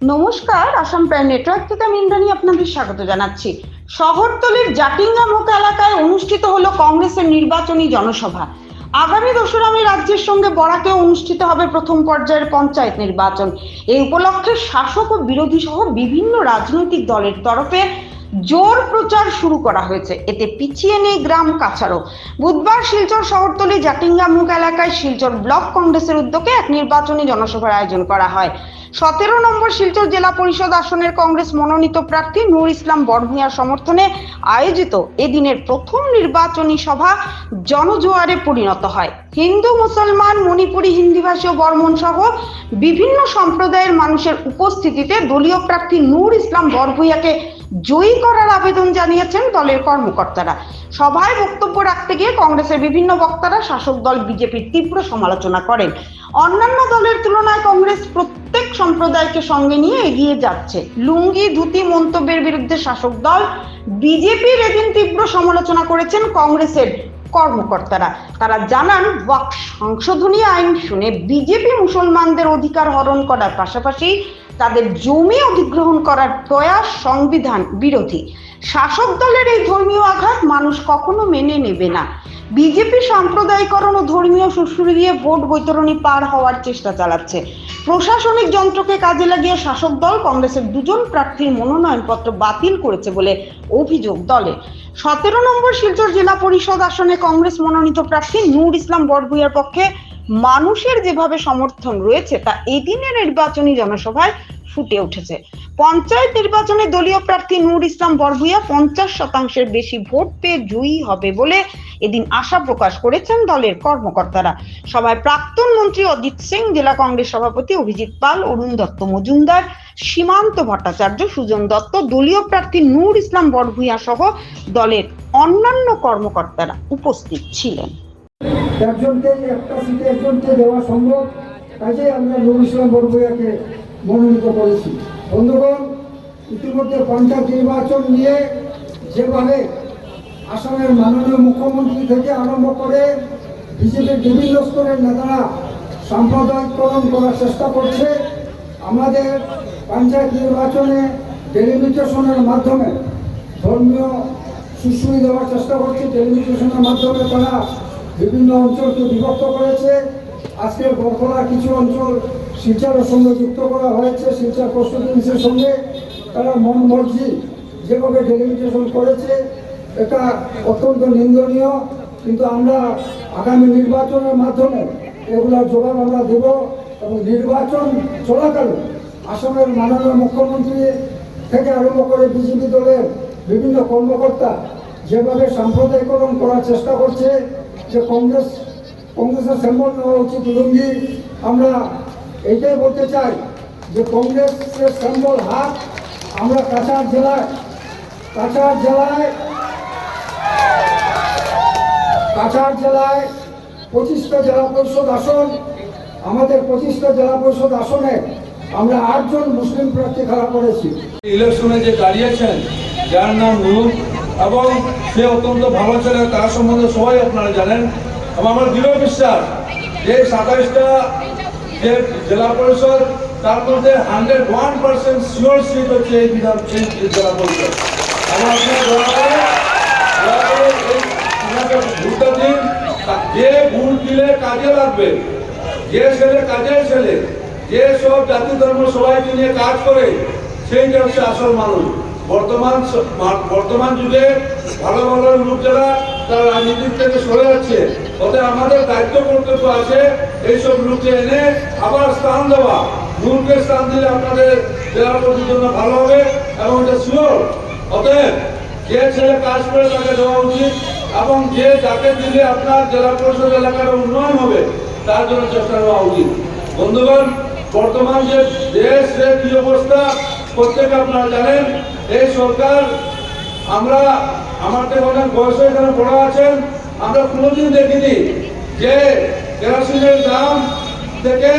নমস্কার, Assam prime network থেকে আমি ইন্দ্রাণী আপনাদের স্বাগত জানাচ্ছি। শহরতলির জাটিঙ্গা এলাকায় অনুষ্ঠিত হলো কংগ্রেসের নির্বাচনী জনসভা। আগামী 2রা মে রাজ্যের সঙ্গে বরাকে অনুষ্ঠিত হবে প্রথম পর্যায়ের পঞ্চায়েত নির্বাচন। এই উপলক্ষে শাসক ও বিরোধী সহ বিভিন্ন রাজনৈতিক দলের তরফে জোর প্রচার শুরু করা হয়েছে। এতে পিছিয়ে নেই গ্রাম কাছাড়ও। বুধবার শিলচর শহরতলি জাটিঙ্গা এলাকায় শিলচর ব্লক কংগ্রেসের উদ্যোগে এক নির্বাচনী জনসভার আয়োজন করা হয়। 17 নম্বর শিলচর জেলা পরিষদ আসনের কংগ্রেস মনোনীত প্রার্থী নূর ইসলাম বড়ভূঁইয়ার সমর্থনে আয়োজিত এদিনের প্রথম নির্বাচনী সভা জনজোয়ারে পরিণত হয়। হিন্দু, মুসলমান, মণিপুরী, হিন্দিভাষী ও বর্মন সহ বিভিন্ন সম্প্রদায়ের মানুষের উপস্থিতিতে দলীয় প্রার্থী নূর ইসলাম বড়ভূঁইয়াকে জয়ী করার আবেদন জানিয়েছেন দলের কর্মকর্তারা। সভায় বক্তব্য রাখতে গিয়ে কংগ্রেসের বিভিন্ন বক্তারা শাসক দল বিজেপির তীব্র সমালোচনা করেন। অন্যান্য দলের তুলনায় কংগ্রেস প্রত্যেক সম্প্রদায়কে সঙ্গে নিয়ে এগিয়ে যাচ্ছে। লুঙ্গি ধুতি মন্তব্যের বিরুদ্ধে শাসক দল বিজেপির এদিন তীব্র সমালোচনা করেছেন কংগ্রেসের কর্মকর্তারা। তারা জানান, ওয়াকফ সংশোধনী আইন শুনে বিজেপি মুসলমানদের অধিকার হরণ করার পাশাপাশি তাদের জমি অধিগ্রহণ করার প্রয়াস সংবিধান বিরোধী। শাসক দলের এই ধর্মীয় আঘাত মানুষ কখনো মেনে নেবে না। বিজেপি সাম্প্রদায়িকরণ ও ধর্মীয় সুরসুরি দিয়ে ভোট বৈতরণী পার হওয়ার চেষ্টা চালাচ্ছে। প্রশাসনিক যন্ত্রকে কাজে লাগিয়ে শাসক দল কংগ্রেসের 2জন প্রার্থীর মনোনয়নপত্র বাতিল করেছে বলে অভিযোগ দলের। 17 নম্বর শিলচর জেলা পরিষদ আসনে কংগ্রেস মনোনীত প্রার্থী নূর ইসলাম বড়ভূঁইয়ার পক্ষে মানুষের যেভাবে সমর্থন রয়েছে তা এদিনের নির্বাচনী জনসভায় ফুটে উঠেছে। পঞ্চায়েত নির্বাচনে দলীয় প্রার্থী নূর ইসলাম বড়ভূঁইয়া 50% বেশি ভোট পেয়ে জয়ী হবে বলে এদিন আশা প্রকাশ করেছেন দলের কর্মকর্তারা। সভায় প্রাক্তন মন্ত্রী অজিত সিং, জেলা কংগ্রেস সভাপতি অভিজিৎ পাল, অরুণ দত্ত মজুমদার, সীমান্ত ভট্টাচার্য, সুজন দত্ত, দলীয় প্রার্থী নূর ইসলাম বড়ভূঁইয়া সহ দলের অন্যান্য কর্মকর্তারা উপস্থিত ছিলেন। একজনকে একটা সিটে একজনকে দেওয়া সম্ভব, কাজেই আমরা নূর ইসলাম বড়ভূঁইয়াকে মনোনীত করেছি। বন্ধুগণ, ইতিমধ্যে পঞ্চায়েত নির্বাচন নিয়ে যেভাবে আসামের মাননীয় মুখ্যমন্ত্রী থেকে আরম্ভ করে বিজেপির বিভিন্ন স্তরের নেতারা সাম্প্রদায়িকরণ করার চেষ্টা করছে, আমাদের পঞ্চায়েত নির্বাচনে ডেলিমিটেশনের মাধ্যমে ধর্মীয় সুশ্রী দেওয়ার চেষ্টা করছে। ডেলিমিটেশনের মাধ্যমে তারা বিভিন্ন অঞ্চলকে বিভক্ত করেছে। আজকের বরখলা কিছু অঞ্চল শিলচরের সঙ্গে যুক্ত করা হয়েছে। শিলচর কনস্টিটিউয়েন্সির সঙ্গে তারা মন মর্জি যেভাবে ডেলিমিটেশন করেছে, এটা অত্যন্ত নিন্দনীয়। কিন্তু আমরা আগামী নির্বাচনের মাধ্যমে এগুলোর জবাব আমরা দেব এবং নির্বাচন চলাকালীন আসামের মাননীয় মুখ্যমন্ত্রী থেকে আরম্ভ করে বিজেপি দলের বিভিন্ন কর্মকর্তা যেভাবে সাম্প্রদায়িকরণ করার চেষ্টা করছে, যে কংগ্রেসের সিম্বল নেওয়া উচিত লুঙ্গি, আমরা এইটাই বলতে চাই যে কংগ্রেসের সিম্বল হাত। আমরা কাছাড় জেলায় 25টা জেলা পরিষদ আসন, আমাদের 25টা জেলা পরিষদ আসনে আমরা 8 জন মুসলিম প্রার্থী খাড়া করেছি। ইলেকশনে যে দাঁড়িয়েছেন, যার নাম নূর, এবং সে অত্যন্ত ভালো ছেলে, তার সম্বন্ধে সবাই আপনারা জানেন। এবং আমার দৃঢ় বিশ্বাস যে 27টা যে জেলা পরিষদ, তার মধ্যে 101% শিওর সিট হচ্ছে এই জেলা পরিষদ। আমার ভোটটা দিন, যে ভোট দিলে কাজে লাগবে, যে ছেলে কাজের ছেলে, যে সব জাতি ধর্ম সবাইকে নিয়ে কাজ করে, সেইটা হচ্ছে আসল মানুষ। বর্তমান যুগে ভালো ভালো লোক যারা তারা রাজনীতির থেকে সরে যাচ্ছে, ওতে আমাদের দায়িত্ব কর্তব্য আছে এইসব লোককে এনে আবার স্থান দেওয়া। নূরকে স্থান দিলে আপনাদের জেলা পরিষদের জন্য ভালো হবে এবং এটা শিওর। অতএব যে ছেলে কাজ করে তাকে দেওয়া উচিত এবং যে যাকে দিলে আপনার জেলা পরিষদ এলাকার উন্নয়ন হবে তার জন্য চেষ্টা নেওয়া উচিত। বন্ধুগণ, বর্তমান যে দেশের কি অবস্থা প্রত্যেকে আপনারা জানেন। এই সরকার, আমরা আমাদের অনেক বয়স এখানে বড় আছেন, আমরা কোনোদিন দেখিনি যে কেরোসিনের দাম থেকে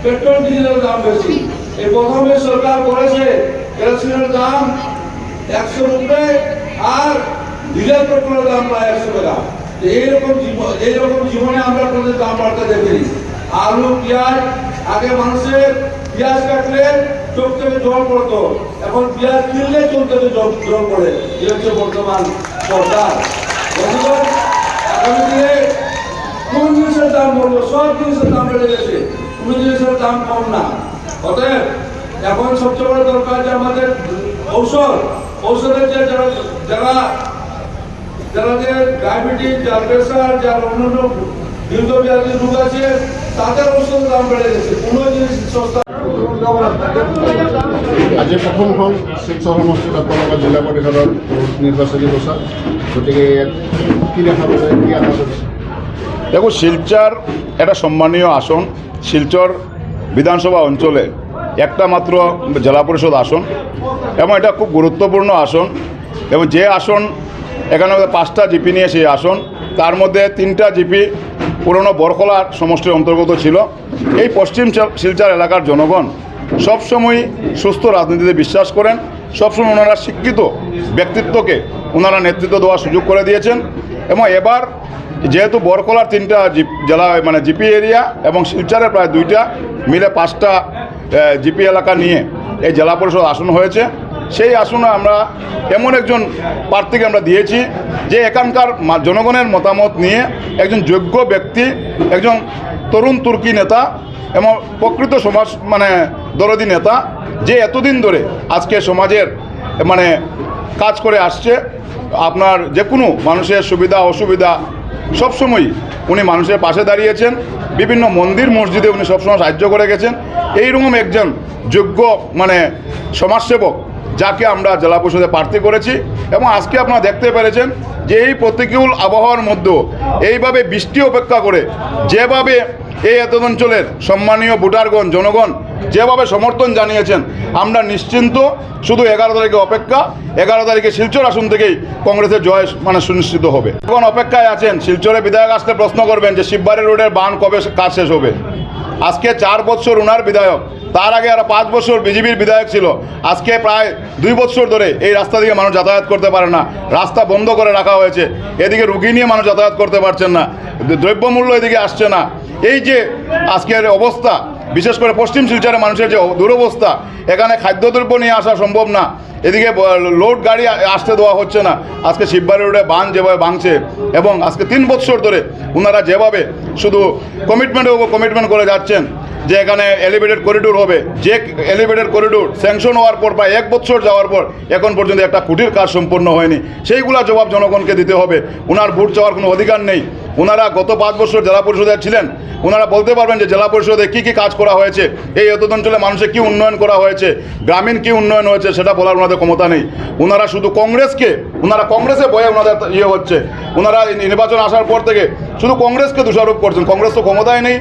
পেট্রোল ডিজেলের দাম বেশি। এই প্রথমে সরকার করেছে কেরোসিনের দাম 100 রুপিয়ে আর ডিজেল পেট্রোলের দাম প্রায় 100 টাকা। এইরকম জীবনে আমরা কোনো দাম বাড়তে দেখিনি। আলু পেঁয়াজ, আগে মানুষের পেঁয়াজ কাটলে চোখ থেকে জল পড়তো, এখন পেঁয়াজ কিনলে চোখ থেকে জল পড়ে। এই হচ্ছে বর্তমান সরকার। বন্ধুগণ, আগামী দিনে কোন জিনিসের দাম বলবো? সব জিনিসের দাম বেড়ে গেছে, কোন জিনিসের দাম কম না। অতএব এখন সবচেয়ে বড় দরকার যে আমাদের ঔষধের যে যারা ডায়াবেটিস, যার প্রেশার, যার অন্যান্য দীর্ঘমেয়াদী রোগ আছে, তাদের ঔষধের দাম বেড়ে গেছে, কোনো জিনিস সস্তা। আজি প্ৰথমখন শিলচৰ সমষ্টিত আপোনালোকৰ জিলা পৰিষদৰ নিৰ্বাচনী প্ৰচাৰ, গতিকে ইয়াত কি দেখা পাইছে, কি আশা কৰিছে? দেখো, শিলচর একটা সম্মানীয় আসন। শিলচর বিধানসভা অঞ্চলে একটা মাত্র জেলা পরিষদ আসন এবং এটা খুব গুরুত্বপূর্ণ আসন। এবং যে আসন, এখানে 5টা জিপি নিয়ে সেই আসন, তার মধ্যে 3টা জিপি পুরনো বরখলার সমষ্টির অন্তর্গত ছিল। এই পশ্চিম শিলচর এলাকার জনগণ সবসময় সুস্থ রাজনীতিতে বিশ্বাস করেন। সবসময় ওনারা শিক্ষিত ব্যক্তিত্বকে ওনারা নেতৃত্ব দেওয়ার সুযোগ করে দিয়েছেন। এবং এবার যেহেতু বরকলার 3টা জেলা মানে জিপি এরিয়া এবং শিলচরের প্রায় 2টা মিলে 5টা জিপি এলাকা নিয়ে এই জেলা পরিষদ আসন হয়েছে। সেই আসনে আমরা এমন একজন প্রার্থীকে আমরা দিয়েছি যে এখানকার জনগণের মতামত নিয়ে একজন যোগ্য ব্যক্তি, একজন তরুণ তুর্কি নেতা এবং প্রকৃত সমাজ দরদি নেতা, যে এতদিন ধরে আজকে সমাজের কাজ করে আসছে। আপনার যে কোনো মানুষের সুবিধা অসুবিধা সবসময় উনি মানুষের পাশে দাঁড়িয়েছেন। বিভিন্ন মন্দির মসজিদে উনি সবসময় সাহায্য করে গেছেন। এইরকম একজন যোগ্য সমাজসেবক যাকে আমরা জেলা পরিষদে প্রার্থী করেছি। এবং আজকে আপনারা দেখতে পেরেছেন যে এই প্রতিকূল আবহাওয়ার মধ্যেও এইভাবে বৃষ্টি অপেক্ষা করে যেভাবে এই এত অঞ্চলের সম্মানীয় ভোটারগণ, জনগণ যেভাবে সমর্থন জানিয়েছেন, আমরা নিশ্চিন্ত। শুধু 11 তারিখে অপেক্ষা। 11 তারিখে শিলচর আসন থেকেই কংগ্রেসের জয় সুনিশ্চিত হবে। এখন অপেক্ষায় আছেন। শিলচরে বিধায়ক আসলে প্রশ্ন করবেন যে শিববাড়ি রোডের বাঁধ কবে কাজ শেষ হবে। আজকে 4 বছর ওনার বিধায়ক, তার আগে আর 5 বছর বিজেপির বিধায়ক ছিল। আজকে প্রায় 2 বছর ধরে এই রাস্তা দিয়ে মানুষ যাতায়াত করতে পারে না। রাস্তা বন্ধ করে রাখা হয়েছে। এদিকে রুগী নিয়ে মানুষ যাতায়াত করতে পারছেন না, দ্রব্যমূল্য এদিকে আসছে না। এই যে আজকের অবস্থা, বিশেষ করে পশ্চিম শিলচরের মানুষের যে দুরবস্থা, এখানে খাদ্যদ্রব্য নিয়ে আসা সম্ভব না, এদিকে লোড গাড়ি আসতে দেওয়া হচ্ছে না। আজকে শিববাড়ি রোডে বাঁধ যেভাবে ভাঙছে এবং আজকে 3 বছর ধরে ওনারা যেভাবে শুধু কমিটমেন্টের উপর কমিটমেন্ট করে যাচ্ছেন যে এখানে এলিভেটেড করিডোর হবে, যে এলিভেটেড করিডোর স্যাংশন হওয়ার পর প্রায় 1 বছর যাওয়ার পর এখন পর্যন্ত একটা খুঁটির কাজ সম্পন্ন হয়নি। সেইগুলা জবাব জনগণকে দিতে হবে। ওনার ভোট চাওয়ার কোনো অধিকার নেই। ওনারা গত 5 বছর জেলা পরিষদে ছিলেন। ওনারা বলতে পারবেন যে জেলা পরিষদে কী কী কাজ করা হয়েছে, এই এত অঞ্চলে মানুষের কী উন্নয়ন করা হয়েছে, গ্রামীণ কী উন্নয়ন হয়েছে, সেটা বলার ওনাদের ক্ষমতা নেই। ওনারা শুধু কংগ্রেসে বয়ে ওনাদের হচ্ছে। ওনারা নির্বাচন আসার পর থেকে শুধু কংগ্রেসকে দোষারোপ করছেন। কংগ্রেস তো ক্ষমতায় নেই,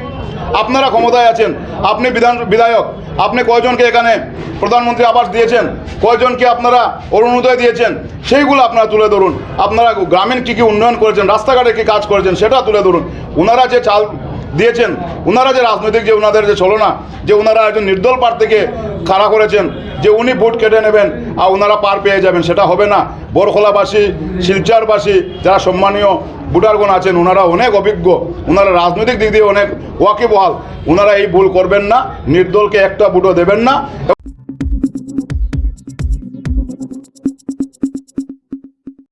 আপনারা ক্ষমতায় আছেন। আপনি বিধায়ক, আপনি কয়জনকে এখানে প্রধানমন্ত্রী আবাস দিয়েছেন, কয়জনকে আপনারা অরুণোদয় দিয়েছেন, সেইগুলো আপনারা তুলে ধরুন। আপনারা গ্রামীণ কী কী উন্নয়ন করেছেন, রাস্তাঘাটে কী কাজ করেছেন, সেটা তুলে ধরুন। ওনারা যে চাল দিয়েছেন, ওনারা যে রাজনৈতিক যে ওনাদের যে ছলনা, যে ওনারা একজন নির্দল প্রার্থীকে খাড়া করেছেন যে উনি ভোট কেটে নেবেন আর ওনারা পার পেয়ে যাবেন, সেটা হবে না। বরখলাবাসী, শিলচরবাসী যারা সম্মানীয় ভোটারগণ আছেন, ওনারা অনেক অভিজ্ঞ, ওনারা রাজনৈতিক দিক দিয়ে অনেক ওয়াকিবহাল। ওনারা এই ভুল করবেন না, নির্দলকে একটা ভোটও দেবেন না।